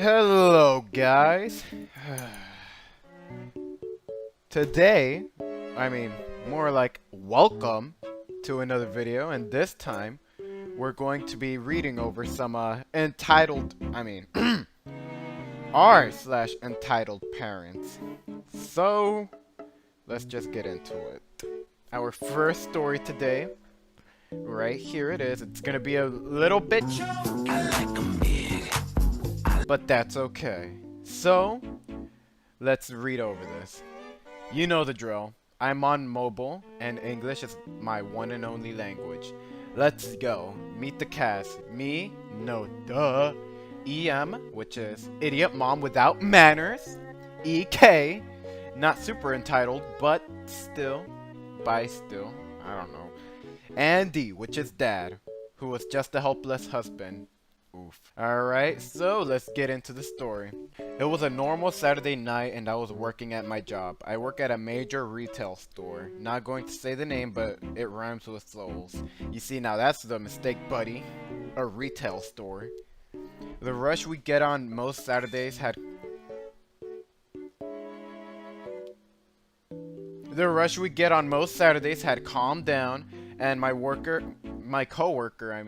Hello guys. Today, more like welcome to another video, and this time we're going to be reading over some r/entitled parents. So, let's just get into it. Our first story today, right here it is. It's gonna be a little bit but that's okay. So, let's read over this. You know the drill. I'm on mobile, and English is my one and only language. Let's go. Meet the cast. Me? No, duh. EM, which is idiot mom without manners. EK, not super entitled, but still, I don't know. Andy, which is dad, who was just a helpless husband. Oof. Alright, so let's get into the story. It was a normal Saturday night and I was working at my job. I work at a major retail store. Not going to say the name, but it rhymes with souls. You see, now that's the mistake, buddy. A retail store. The rush we get on most Saturdays had calmed down, and my coworker,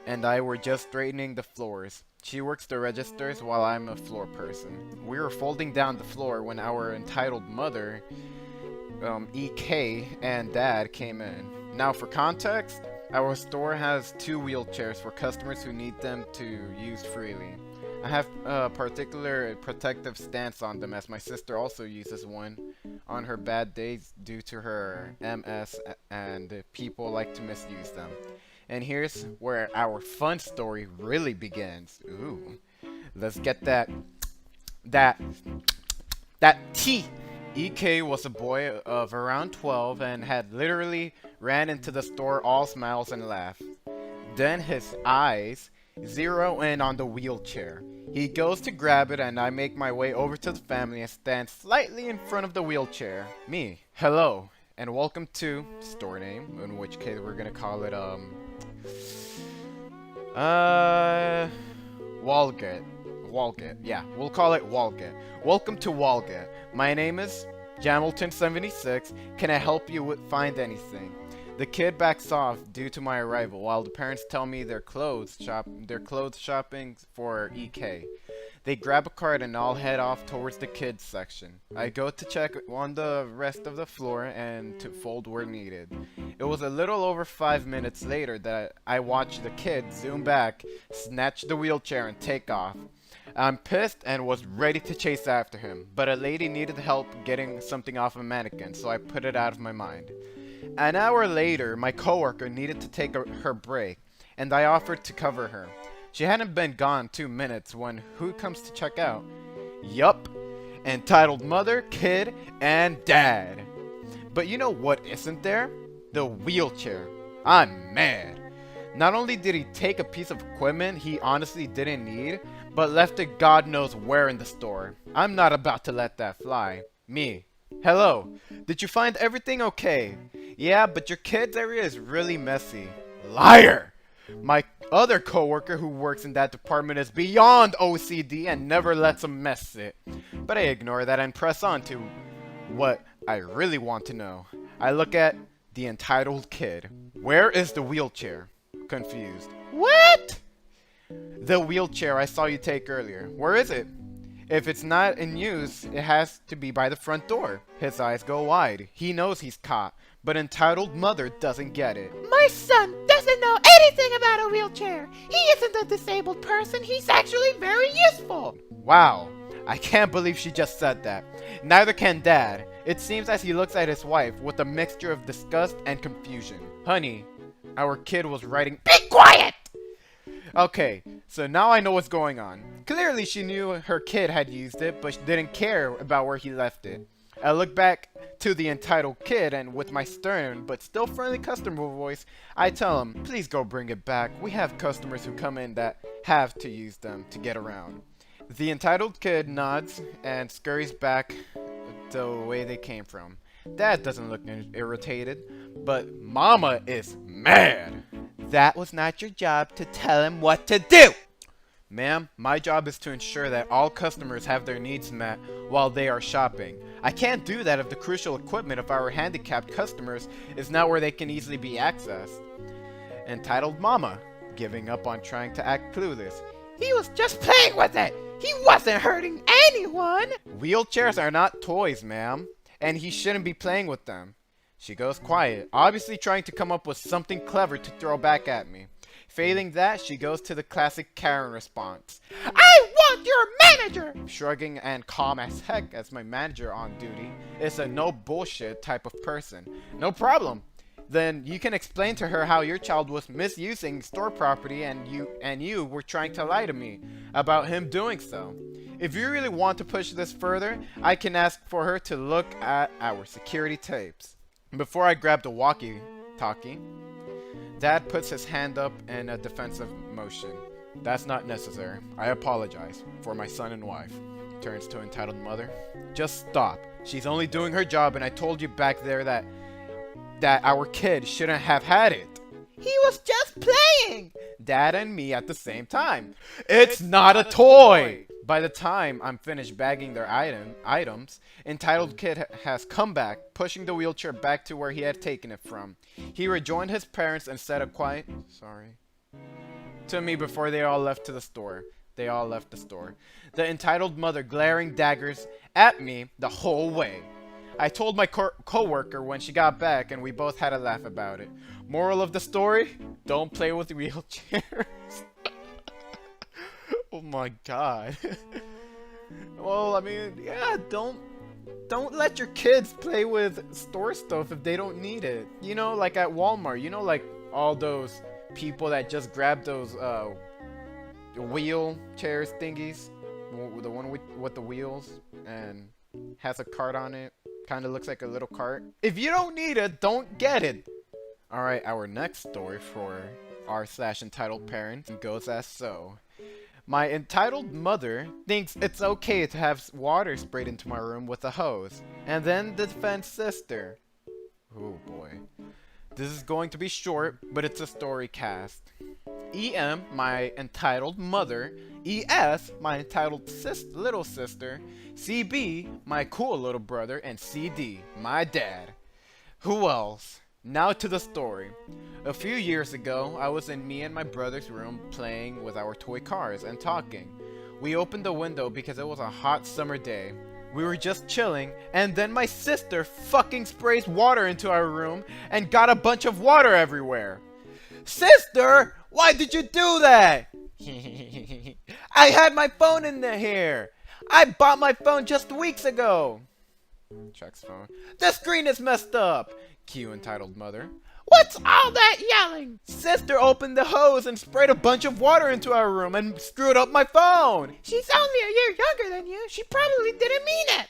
and I were just straightening the floors. She works the registers while I'm a floor person. We were folding down the floor when our entitled mother, EK, and dad came in. Now for context, our store has 2 wheelchairs for customers who need them to use freely. I have a particular protective stance on them, as my sister also uses one on her bad days due to her MS, and people like to misuse them. And here's where our fun story really begins. Ooh. Let's get that tea. EK was a boy of around 12 and had literally ran into the store all smiles and laugh. Then his eyes zero in on the wheelchair. He goes to grab it and I make my way over to the family and stand slightly in front of the wheelchair. Me. Hello. And welcome to store name, in which case we're gonna call it Walgett. Yeah, we'll call it Walgett. Welcome to Walgett. My name is Jamilton76. Can I help you find anything? The kid backs off due to my arrival, while the parents tell me they're clothes shopping for EK. They grab a cart and all head off towards the kids section. I go to check on the rest of the floor and to fold where needed. It was a little over 5 minutes later that I watched the kid zoom back, snatch the wheelchair, and take off. I'm pissed and was ready to chase after him, but a lady needed help getting something off a mannequin, so I put it out of my mind. An hour later, my coworker needed to take her break, and I offered to cover her. She hadn't been gone 2 minutes when who comes to check out? Yup, entitled mother, kid, and dad. But you know what isn't there? The wheelchair. I'm mad. Not only did he take a piece of equipment he honestly didn't need, but left it God knows where in the store. I'm not about to let that fly. Me. Hello. Did you find everything okay? Yeah, but your kid's area is really messy. Liar! My other coworker who works in that department is beyond OCD and never lets him mess it. But I ignore that and press on to what I really want to know. I look at the entitled kid. Where is the wheelchair? Confused. What? The wheelchair I saw you take earlier. Where is it? If it's not in use, it has to be by the front door. His eyes go wide. He knows he's caught, but entitled mother doesn't get it. My son doesn't know anything about a wheelchair. He isn't a disabled person. He's actually very useful. Wow, I can't believe she just said that. Neither can dad. It seems as he looks at his wife with a mixture of disgust and confusion. Honey, our kid was writing. Be quiet! Okay, so now I know what's going on. Clearly she knew her kid had used it, but she didn't care about where he left it. I look back to the entitled kid and with my stern but still friendly customer voice, I tell him, please go bring it back. We have customers who come in that have to use them to get around. The entitled kid nods and scurries back the way they came from. Dad doesn't look irritated, but Mama is mad. That was not your job to tell him what to do. Ma'am, my job is to ensure that all customers have their needs met while they are shopping. I can't do that if the crucial equipment of our handicapped customers is not where they can easily be accessed. Entitled Mama, giving up on trying to act clueless. He was just playing with it. He wasn't hurting anyone. Wheelchairs are not toys, ma'am, and he shouldn't be playing with them. She goes quiet, obviously trying to come up with something clever to throw back at me. Failing that, she goes to the classic Karen response. I want your manager! Shrugging and calm as heck as my manager on duty is a no bullshit type of person. No problem. Then you can explain to her how your child was misusing store property and you were trying to lie to me about him doing so. If you really want to push this further, I can ask for her to look at our security tapes. Before I grab the walkie-talkie, Dad puts his hand up in a defensive motion. That's not necessary. I apologize for my son and wife. Turns to entitled mother. Just stop. She's only doing her job, and I told you back there that our kid shouldn't have had it. He was just playing! Dad and me at the same time. It's not a toy! By the time I'm finished bagging their items, entitled kid has come back, pushing the wheelchair back to where he had taken it from. He rejoined his parents and said a quiet, sorry, to me before they all left the store. The entitled mother glaring daggers at me the whole way. I told my co-worker when she got back, and we both had a laugh about it. Moral of the story? Don't play with wheelchairs. Oh my god. Well, I mean, yeah, don't let your kids play with store stuff if they don't need it. You know, like at Walmart, you know, like all those people that just grab those wheelchairs thingies, the one with the wheels and has a cart on it. Kind of looks like a little cart. If you don't need it, don't get it. Alright, our next story for r/entitled parents goes as so. My entitled mother thinks it's okay to have water sprayed into my room with a hose, and then defends sister. Oh boy. This is going to be short, but it's a story cast. EM, my entitled mother. ES, my entitled little sister. CB, my cool little brother. And CD, my dad. Who else? Now to the story. A few years ago, I was in me and my brother's room playing with our toy cars and talking. We opened the window because it was a hot summer day. We were just chilling, and then my sister fucking sprays water into our room and got a bunch of water everywhere. Sister, why did you do that? I had my phone in here. I bought my phone just weeks ago. Checks phone. The screen is messed up. Cue entitled mother. What's all that yelling? Sister opened the hose and sprayed a bunch of water into our room and screwed up my phone. She's only a year younger than you. She probably didn't mean it.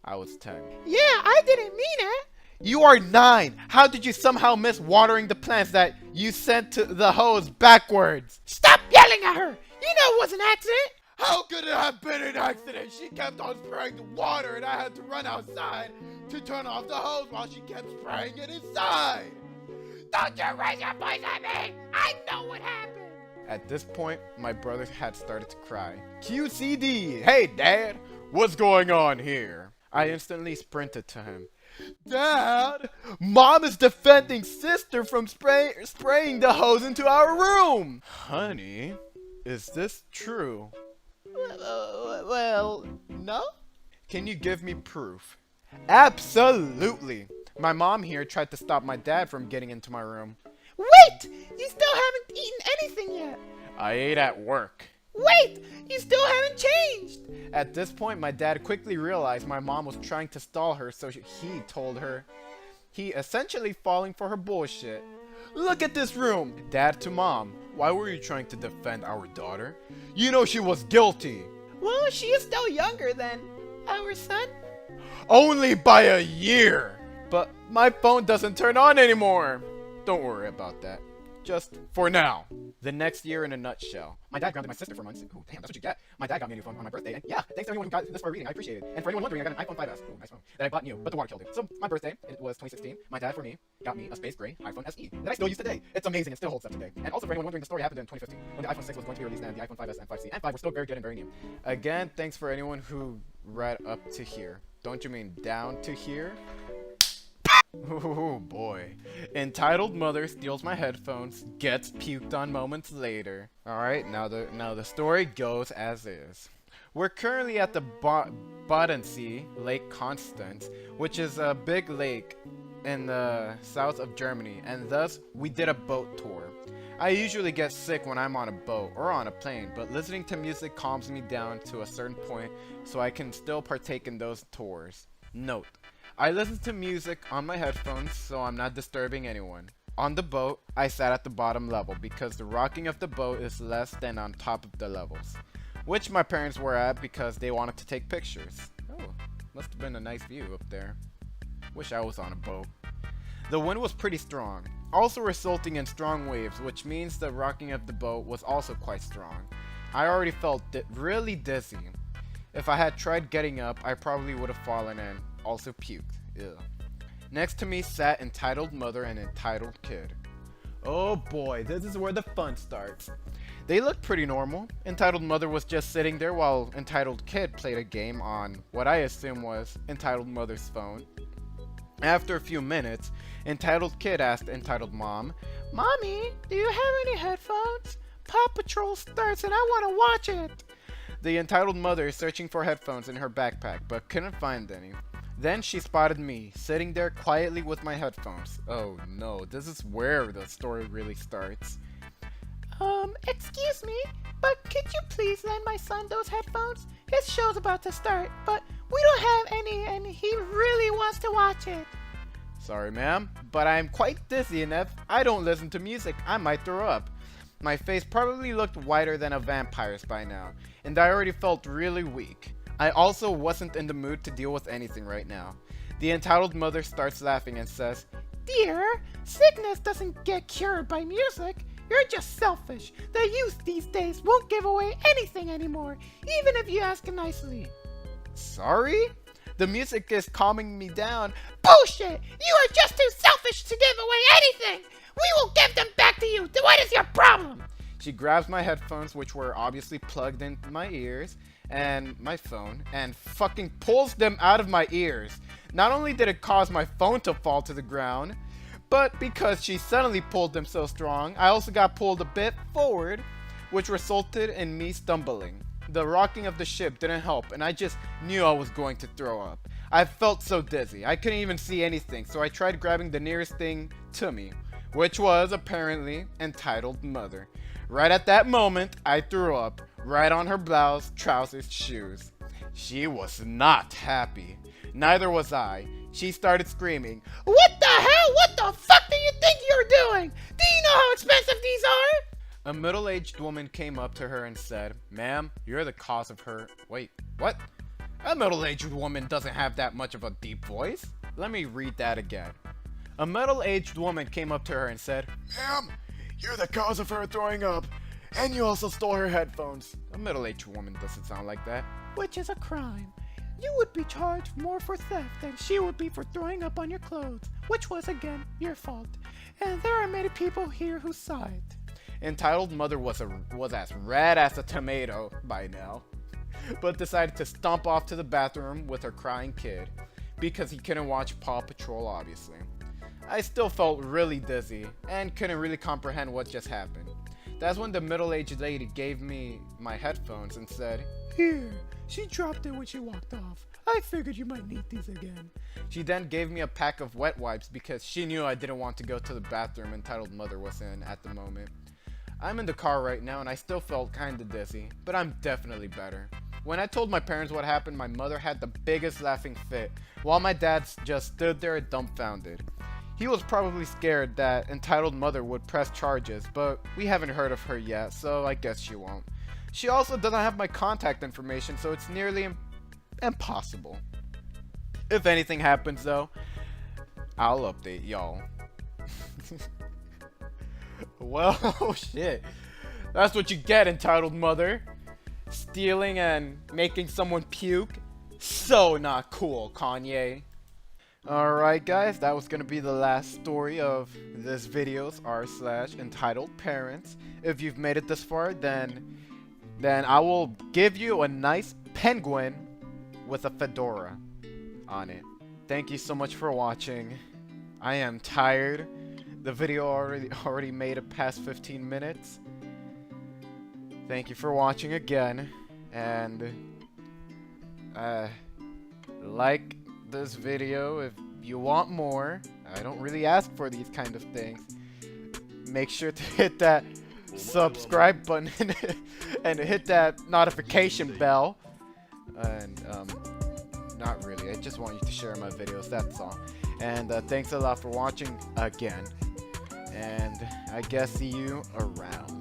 I was 10. Yeah, I didn't mean it. You are 9. How did you somehow miss watering the plants that you sent to the hose backwards? Stop yelling at her. You know it was an accident. How could it have been an accident? She kept on spraying the water and I had to run outside to turn off the hose while she kept spraying it inside. Don't you raise your voice at me! I know what happened! At this point, my brother had started to cry. QCD! Hey, Dad! What's going on here? I instantly sprinted to him. Dad! Mom is defending sister from spraying the hose into our room! Honey, is this true? Well, no? Can you give me proof? Absolutely! My mom here tried to stop my dad from getting into my room. Wait! You still haven't eaten anything yet! I ate at work. Wait! You still haven't changed! At this point, my dad quickly realized my mom was trying to stall her, so he told her. He essentially falling for her bullshit. Look at this room! Dad to mom. Why were you trying to defend our daughter? You know she was guilty! Well, she is still younger than our son. Only by a year! But my phone doesn't turn on anymore! Don't worry about that. Just for now. The next year in a nutshell. My dad grounded my sister for months. Ooh, damn, that's what you get. My dad got me a new phone on my birthday. And yeah, thanks to everyone who got this for a reading. I appreciate it. And for anyone wondering, I got an iPhone 5S. Ooh, nice phone. That I bought new, but the water killed it. So my birthday, it was 2016. My dad, for me, got me a space gray iPhone SE that I still use today. It's amazing. It still holds up today. And also for anyone wondering, the story happened in 2015 when the iPhone 6 was going to be released and the iPhone 5S and 5C and 5 were still very good and very new. Again, thanks for anyone who read up to here. Don't you mean down to here? Oh boy. Entitled mother steals my headphones, gets puked on moments later. Alright, now the story goes as is. We're currently at the Bodensee Lake Constance, which is a big lake in the south of Germany, and thus we did a boat tour. I usually get sick when I'm on a boat or on a plane, but listening to music calms me down to a certain point so I can still partake in those tours. Note: I listen to music on my headphones so I'm not disturbing anyone. On the boat, I sat at the bottom level because the rocking of the boat is less than on top of the levels, which my parents were at because they wanted to take pictures. Oh, must have been a nice view up there. Wish I was on a boat. The wind was pretty strong, also resulting in strong waves, which means the rocking of the boat was also quite strong. I already felt really dizzy. If I had tried getting up, I probably would have fallen and also puked. Ew. Next to me sat entitled mother and entitled kid. Oh boy, this is where the fun starts. They looked pretty normal. Entitled mother was just sitting there while entitled kid played a game on what I assume was entitled mother's phone. After a few minutes, entitled kid asked entitled mom, Mommy, do you have any headphones? Paw Patrol starts and I want to watch it. The entitled mother is searching for headphones in her backpack, but couldn't find any. Then she spotted me, sitting there quietly with my headphones. Oh no, this is where the story really starts. Excuse me, but could you please lend my son those headphones? His show's about to start, but we don't have any and he really wants to watch it. Sorry ma'am, but I'm quite dizzy and if I don't listen to music, I might throw up. My face probably looked whiter than a vampire's by now, and I already felt really weak. I also wasn't in the mood to deal with anything right now. The entitled mother starts laughing and says, Dear, sickness doesn't get cured by music. You're just selfish. The youth these days won't give away anything anymore, even if you ask nicely. Sorry? The music is calming me down. Bullshit! You are just too selfish to give away anything! We will give them back to you! What is your problem? She grabs my headphones, which were obviously plugged into my ears, and my phone, and fucking pulls them out of my ears. Not only did it cause my phone to fall to the ground, but because she suddenly pulled them so strong, I also got pulled a bit forward, which resulted in me stumbling. The rocking of the ship didn't help, and I just knew I was going to throw up. I felt so dizzy, I couldn't even see anything, so I tried grabbing the nearest thing to me, which was apparently entitled mother. Right at that moment, I threw up, right on her blouse, trousers, shoes. She was not happy. Neither was I. She started screaming, What the hell? What the fuck do you think you're doing? Do you know how expensive these are? A middle-aged woman came up to her and said, Ma'am, you're the cause of her... Wait, what? A middle-aged woman doesn't have that much of a deep voice. Let me read that again. A middle-aged woman came up to her and said, Ma'am, you're the cause of her throwing up, and you also stole her headphones. A middle-aged woman doesn't sound like that. Which is a crime. You would be charged more for theft than she would be for throwing up on your clothes, which was again your fault. And there are many people here who saw it. Entitled mother was as red as a tomato by now, but decided to stomp off to the bathroom with her crying kid, because he couldn't watch Paw Patrol obviously. I still felt really dizzy, and couldn't really comprehend what just happened. That's when the middle-aged lady gave me my headphones and said, Here, she dropped it when she walked off. I figured you might need these again. She then gave me a pack of wet wipes because she knew I didn't want to go to the bathroom entitled mother was in at the moment. I'm in the car right now and I still felt kinda dizzy, but I'm definitely better. When I told my parents what happened, my mother had the biggest laughing fit, while my dad just stood there dumbfounded. He was probably scared that entitled mother would press charges, but we haven't heard of her yet, so I guess she won't. She also doesn't have my contact information, so it's nearly impossible. If anything happens though, I'll update y'all. Well, oh shit. That's what you get, entitled mother. Stealing and making someone puke. So not cool, Kanye. Alright guys, that was gonna be the last story of this video's r/entitled parents. If you've made it this far, then I will give you a nice penguin with a fedora on it. Thank you so much for watching. I am tired. The video already made it past 15 minutes. Thank you for watching again, and like this video if you want more. I don't really ask for these kind of things. Make sure to hit that subscribe button and hit that notification bell. And not really, I just want you to share my videos, that's all. And thanks a lot for watching again, and I guess see you around.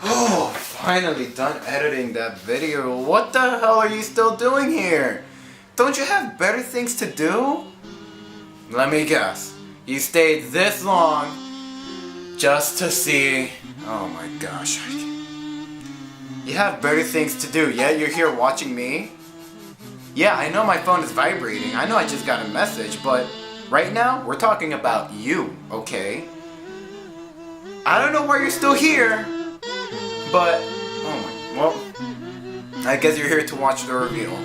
Oh, finally done editing that video. What the hell are you still doing here? Don't you have better things to do? Let me guess. You stayed this long just to see... Oh my gosh. You have better things to do, yet you're here watching me? Yeah, I know my phone is vibrating. I know I just got a message, but right now, we're talking about you, okay? I don't know why you're still here, but... Oh my... Well, I guess you're here to watch the reveal.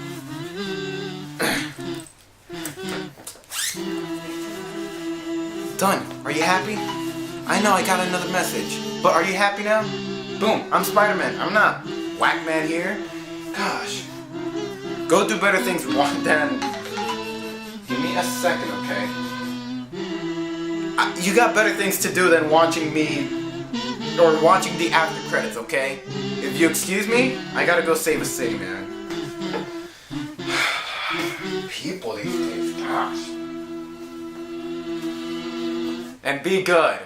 Done. Are you happy? I know I got another message, but are you happy now? Boom, I'm Spider-Man. I'm not Whack-Man here. Gosh. Go do better things then. Give me a second, okay? You got better things to do than watching me, or watching the after credits, okay? If you excuse me, I gotta go save a city, man. People these days, gosh. And be good.